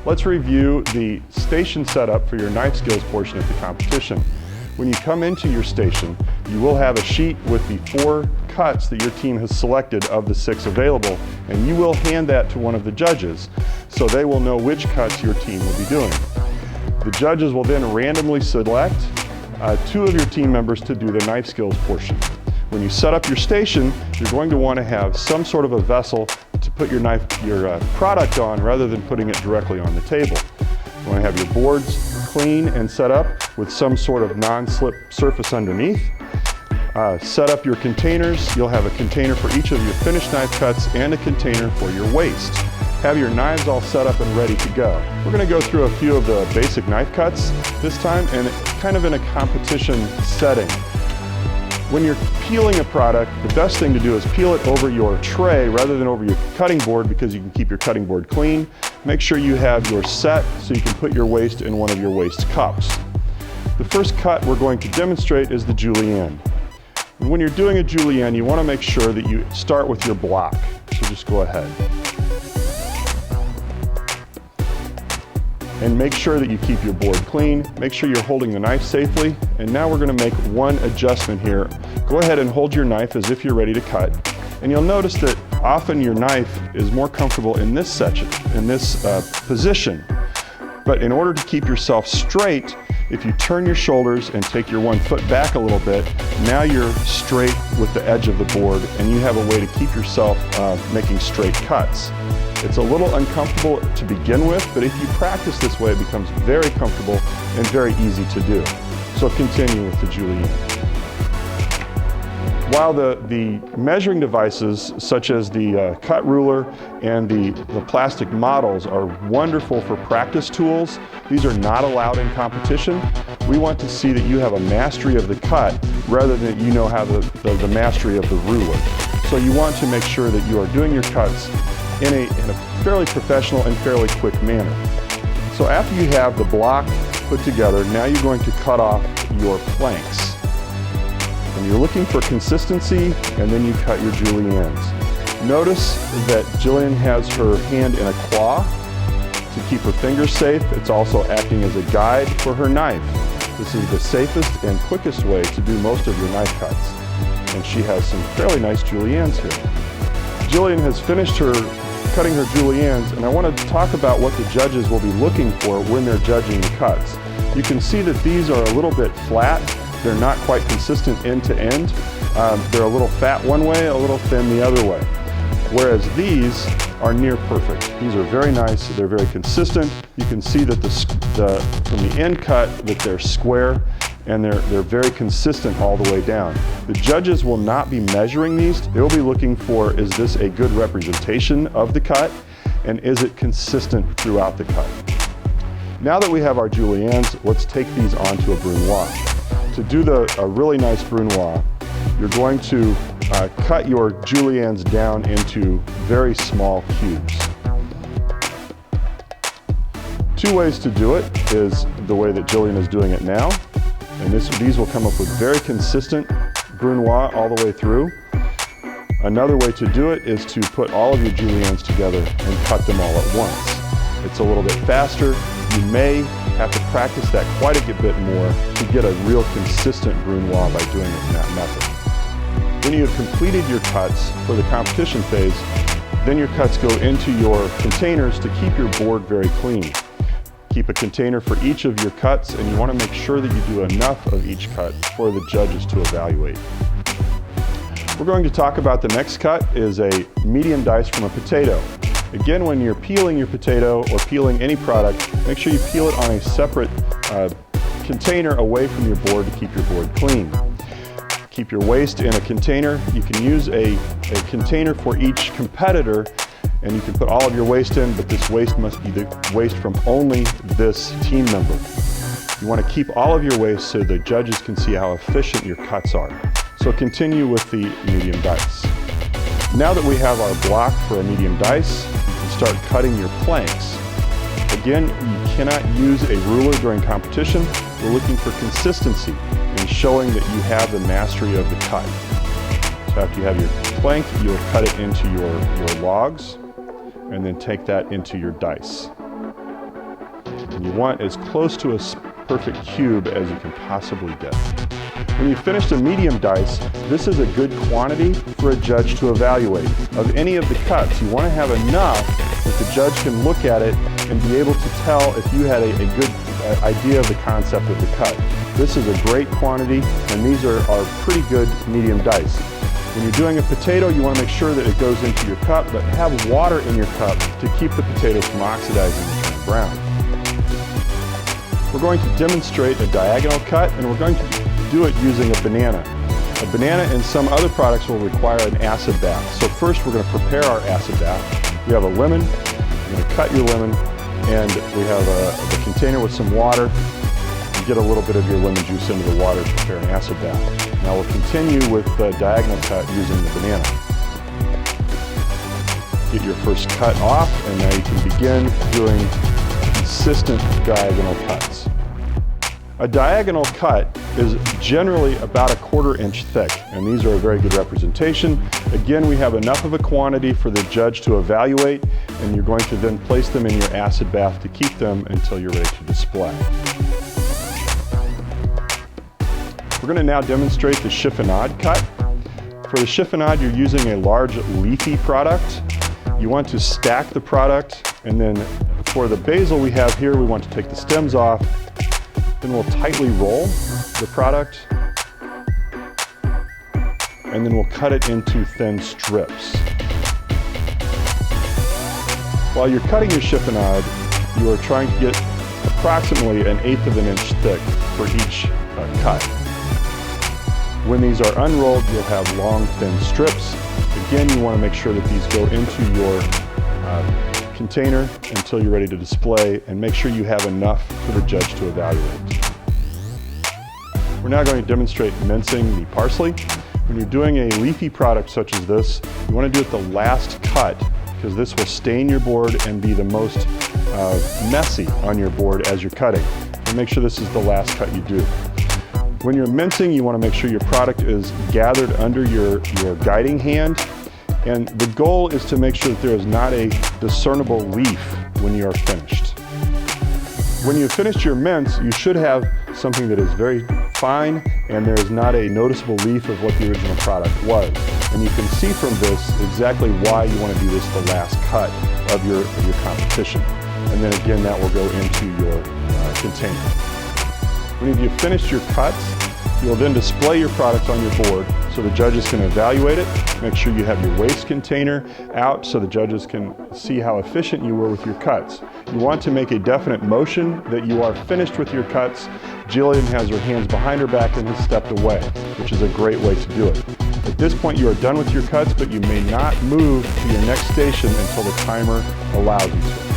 let's review the station setup for your knife skills portion of the competition. When you come into your station, you will have a sheet with the 4 cuts that your team has selected of the 6 available, and you will hand that to one of the judges, so they will know which cuts your team will be doing. The judges will then randomly select 2 of your team members to do the knife skills portion. When you set up your station, you're going to want to have some sort of a vessel to put your product on rather than putting it directly on the table. You want to have your boards clean and set up with some sort of non-slip surface underneath. Set up your containers. You'll have a container for each of your finished knife cuts and a container for your waste. Have your knives all set up and ready to go. We're going to go through a few of the basic knife cuts this time, and kind of in a competition setting. When you're peeling a product, the best thing to do is peel it over your tray rather than over your cutting board, because you can keep your cutting board clean. Make sure you have your set so you can put your waste in one of your waste cups. The first cut we're going to demonstrate is the julienne. And when you're doing a julienne, you want to make sure that you start with your block. So just go ahead. And make sure that you keep your board clean. Make sure you're holding the knife safely. And now we're going to make one adjustment here. Go ahead and hold your knife as if you're ready to cut. And you'll notice that often your knife is more comfortable in this section, in this position. But in order to keep yourself straight, if you turn your shoulders and take your 1 foot back a little bit, now you're straight with the edge of the board, and you have a way to keep yourself making straight cuts. It's a little uncomfortable to begin with, but if you practice this way, it becomes very comfortable and very easy to do. So continue with the julienne. While the measuring devices, such as the cut ruler and the plastic models, are wonderful for practice tools, these are not allowed in competition. We want to see that you have a mastery of the cut rather than you know how the mastery of the ruler. So you want to make sure that you are doing your cuts in a fairly professional and fairly quick manner. So after you have the block put together, now you're going to cut off your planks. And you're looking for consistency, and then you cut your juliennes. Notice that Jillian has her hand in a claw to keep her fingers safe. It's also acting as a guide for her knife. This is the safest and quickest way to do most of your knife cuts. And she has some fairly nice juliennes here. Jillian has finished cutting her juliennes, and I want to talk about what the judges will be looking for when they're judging the cuts. You can see that these are a little bit flat. They're not quite consistent end to end. They're a little fat one way, a little thin the other way. Whereas these are near perfect. These are very nice, they're very consistent. You can see that from the end cut that they're square, and they're very consistent all the way down. The judges will not be measuring these. They will be looking for, is this a good representation of the cut, and is it consistent throughout the cut? Now that we have our juliennes, let's take these onto a brunoise. To do a really nice brunoise, you're going to cut your juliennes down into very small cubes. 2 ways to do it is the way that Jillian is doing it now. And these will come up with very consistent brunoise all the way through. Another way to do it is to put all of your juliennes together and cut them all at once. It's a little bit faster. You may have to practice that quite a bit more to get a real consistent brunoise by doing it in that method. When you have completed your cuts for the competition phase, then your cuts go into your containers to keep your board very clean. Keep a container for each of your cuts, and you want to make sure that you do enough of each cut for the judges to evaluate. We're going to talk about the next cut is a medium dice from a potato. Again, when you're peeling your potato or peeling any product, make sure you peel it on a separate container away from your board to keep your board clean. Keep your waste in a container. You can use a container for each competitor, and you can put all of your waste in, but this waste must be the waste from only this team member. You want to keep all of your waste so the judges can see how efficient your cuts are. So continue with the medium dice. Now that we have our block for a medium dice, you can start cutting your planks. Again, you cannot use a ruler during competition. We're looking for consistency and showing that you have the mastery of the cut. So after you have your plank, you'll cut it into your logs, and then take that into your dice. And you want as close to a perfect cube as you can possibly get. When you finished a medium dice, this is a good quantity for a judge to evaluate. Of any of the cuts, you want to have enough that the judge can look at it and be able to tell if you had a good idea of the concept of the cut. This is a great quantity, and these are pretty good medium dice. When you're doing a potato, you want to make sure that it goes into your cup, but have water in your cup to keep the potatoes from oxidizing and turning brown. We're going to demonstrate a diagonal cut, and we're going to do it using a banana. A banana and some other products will require an acid bath. So first we're going to prepare our acid bath. We have a lemon. You're going to cut your lemon, and we have a container with some water. You get a little bit of your lemon juice into the water to prepare an acid bath. Now we'll continue with the diagonal cut using the banana. Get your first cut off, and now you can begin doing consistent diagonal cuts. A diagonal cut is generally about 1/4 inch thick, and these are a very good representation. Again, we have enough of a quantity for the judge to evaluate, and you're going to then place them in your acid bath to keep them until you're ready to display. We're going to now demonstrate the chiffonade cut. For the chiffonade, you're using a large leafy product. You want to stack the product, and then for the basil we have here, we want to take the stems off. Then we'll tightly roll the product, and then we'll cut it into thin strips. While you're cutting your chiffonade, you are trying to get approximately 1/8 of an inch thick for each cut. When these are unrolled, you'll have long, thin strips. Again, you want to make sure that these go into your container until you're ready to display, and make sure you have enough for the judge to evaluate. We're now going to demonstrate mincing the parsley. When you're doing a leafy product such as this, you want to do it the last cut, because this will stain your board and be the most messy on your board as you're cutting. And make sure this is the last cut you do. When you're mincing, you want to make sure your product is gathered under your guiding hand. And the goal is to make sure that there is not a discernible leaf when you are finished. When you've finished your mince, you should have something that is very fine, and there is not a noticeable leaf of what the original product was. And you can see from this exactly why you want to do this the last cut of your competition. And then again, that will go into your container. When you've finished your cuts, you'll then display your product on your board so the judges can evaluate it. Make sure you have your waste container out so the judges can see how efficient you were with your cuts. You want to make a definite motion that you are finished with your cuts. Jillian has her hands behind her back and has stepped away, which is a great way to do it. At this point, you are done with your cuts, but you may not move to your next station until the timer allows you to.